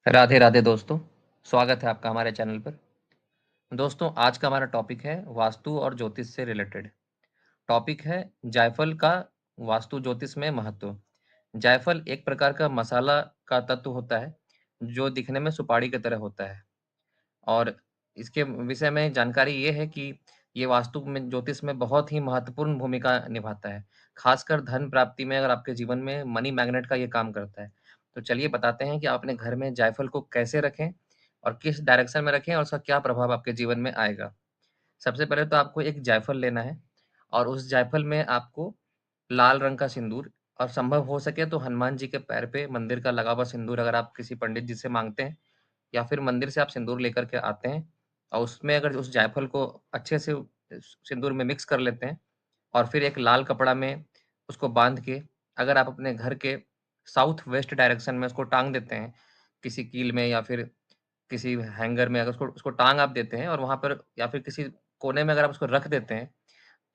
राधे राधे दोस्तों। स्वागत है आपका हमारे चैनल पर। दोस्तों, आज का हमारा टॉपिक है वास्तु और ज्योतिष से रिलेटेड। टॉपिक है जायफल का वास्तु ज्योतिष में महत्व। जायफल एक प्रकार का मसाला का तत्व होता है जो दिखने में सुपारी की तरह होता है। और इसके विषय में जानकारी ये है कि ये वास्तु में ज्योतिष में बहुत ही महत्वपूर्ण भूमिका निभाता है। खासकर धन प्राप्ति में, अगर आपके जीवन में मनी मैग्नेट का ये काम करता है। तो चलिए बताते हैं कि आप अपने घर में जायफल को कैसे रखें और किस डायरेक्शन में रखें और उसका क्या प्रभाव आपके जीवन में आएगा। सबसे पहले तो आपको एक जायफल लेना है और उस जायफल में आपको लाल रंग का सिंदूर, और संभव हो सके तो हनुमान जी के पैर पे मंदिर का लगा हुआ सिंदूर, अगर आप किसी पंडित जी से माँगते हैं या फिर मंदिर से आप सिंदूर लेकर के आते हैं और उसमें अगर उस जायफल को अच्छे से सिंदूर में मिक्स कर लेते हैं और फिर एक लाल कपड़ा में उसको बांध के अगर आप अपने घर के साउथ वेस्ट डायरेक्शन में उसको टांग देते हैं, किसी कील में या फिर किसी हैंगर में, अगर उसको उसको टांग आप देते हैं और वहाँ पर या फिर किसी कोने में अगर आप उसको रख देते हैं,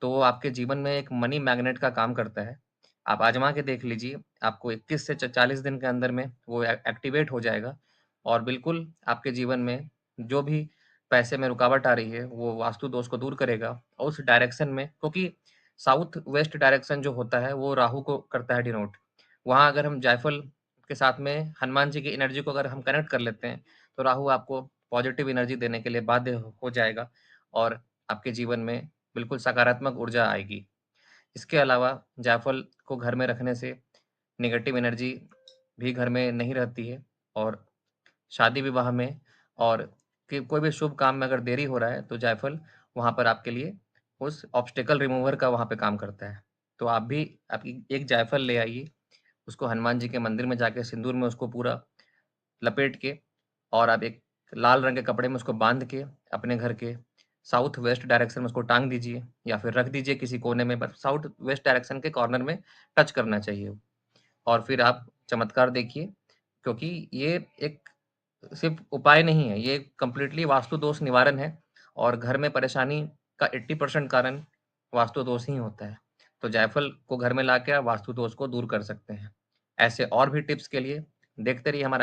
तो वो आपके जीवन में एक मनी मैग्नेट का काम करता है। आप आज़मा के देख लीजिए, आपको 21 से च 40 दिन के अंदर में वो एक्टिवेट हो जाएगा और बिल्कुल आपके जीवन में जो भी पैसे में रुकावट आ रही है, वो वास्तु दोष को दूर करेगा। और उस डायरेक्शन में, क्योंकि साउथ वेस्ट डायरेक्शन जो होता है, वो राहु को करता है डिनोट। वहाँ अगर हम जायफल के साथ में हनुमान जी की एनर्जी को अगर हम कनेक्ट कर लेते हैं, तो राहु आपको पॉजिटिव एनर्जी देने के लिए बाध्य हो जाएगा और आपके जीवन में बिल्कुल सकारात्मक ऊर्जा आएगी। इसके अलावा जायफल को घर में रखने से नेगेटिव एनर्जी भी घर में नहीं रहती है और शादी-विवाह में और कि कोई भी शुभ काम में अगर देरी हो रहा है, तो जायफल वहाँ पर आपके लिए उस ऑब्स्टेकल रिमूवर का वहाँ पे काम करता है। तो आप भी आपकी एक जायफल ले आइए, उसको हनुमान जी के मंदिर में जाके सिंदूर में उसको पूरा लपेट के और आप एक लाल रंग के कपड़े में उसको बाँध के अपने घर के साउथ वेस्ट डायरेक्शन में उसको टाँग दीजिए या फिर रख दीजिए किसी कोने में, बस साउथ वेस्ट डायरेक्शन के कॉर्नर में टच करना चाहिए वो। और फिर आप चमत्कार देखिए, क्योंकि ये एक सिर्फ़ उपाय नहीं है, ये कंप्लीटली वास्तु दोष निवारण है और घर में परेशानी का 80% कारण वास्तु दोष ही होता है। तो जायफल को घर में लाके आप वास्तु दोष को दूर कर सकते हैं। ऐसे और भी टिप्स के लिए देखते रहिए हमारा